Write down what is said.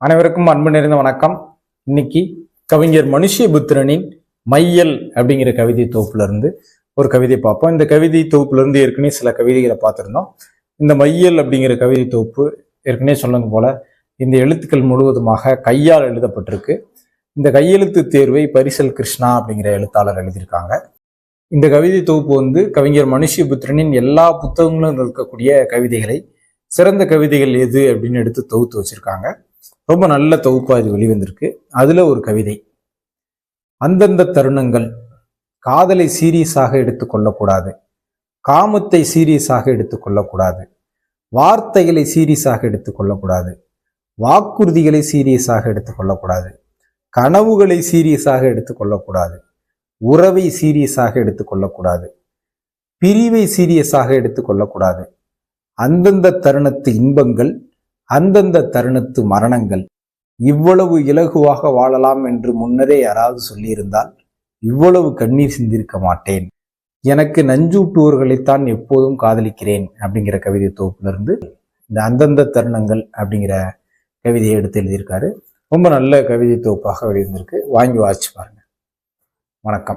அனைவருக்கும் அன்பு நிறைந்த வணக்கம். இன்னைக்கு கவிஞர் மனுஷ்யபுத்திரனின் மையல் அப்படிங்கிற கவிதை தொகுப்புல இருந்து ஒரு கவிதை பார்ப்போம். இந்த கவிதை தொகுப்புல இருந்து ஏற்கனவே சில கவிதைகளை பார்த்துருந்தோம். இந்த மையல் அப்படிங்கிற கவிதை தொகுப்பு ஏற்கனவே சொன்னது போல இந்த எழுத்துக்கள் முழுவதுமாக கையால் எழுதப்பட்டிருக்கு. இந்த கையெழுத்து தேர்வை பரிசல் கிருஷ்ணா அப்படிங்கிற எழுத்தாளர் எழுதியிருக்காங்க. இந்த கவிதை தொகுப்பு கவிஞர் மனுஷ்யபுத்திரனின் எல்லா புத்தகங்களும் இருக்கக்கூடிய கவிதைகளை சிறந்த கவிதைகள் எது அப்படின்னு எடுத்து தொகுத்து வச்சிருக்காங்க. ரொம்ப நல்ல தொகுப்பா இது வெளிவந்திருக்கு. அதுல ஒரு கவிதை, அந்தந்த தருணங்கள் காதலை சீரியஸாக எடுத்துக்கொள்ளக்கூடாது, காமத்தை சீரியஸாக எடுத்துக்கொள்ளக்கூடாது, வார்த்தைகளை சீரியஸாக எடுத்துக்கொள்ளக்கூடாது, வாக்குறுதிகளை சீரியஸாக எடுத்துக்கொள்ளக்கூடாது, கனவுகளை சீரியஸாக எடுத்துக்கொள்ளக்கூடாது, உறவை சீரியஸாக எடுத்துக்கொள்ளக்கூடாது, பிரிவை சீரியஸாக எடுத்துக்கொள்ளக்கூடாது, அந்தந்த தருணத்து இன்பங்கள் அந்தந்த தருணத்து மரணங்கள், இவ்வளவு இலகுவாக வாழலாம் என்று முன்னரே யாராவது சொல்லியிருந்தால் இவ்வளவு கண்ணீர் சிந்திருக்க மாட்டேன், எனக்கு நஞ்சூட்டுவோர்களைத்தான் எப்போதும் காதலிக்கிறேன் அப்படிங்கிற கவிதை தொகுப்பிலிருந்து இந்த அந்தந்த தருணங்கள் அப்படிங்கிற கவிதையை எடுத்து எழுதியிருக்காரு. ரொம்ப நல்ல கவிதை தொகுப்பாக வெளியிருந்திருக்கு. வாங்கி வாசிச்சு பாருங்க. வணக்கம்.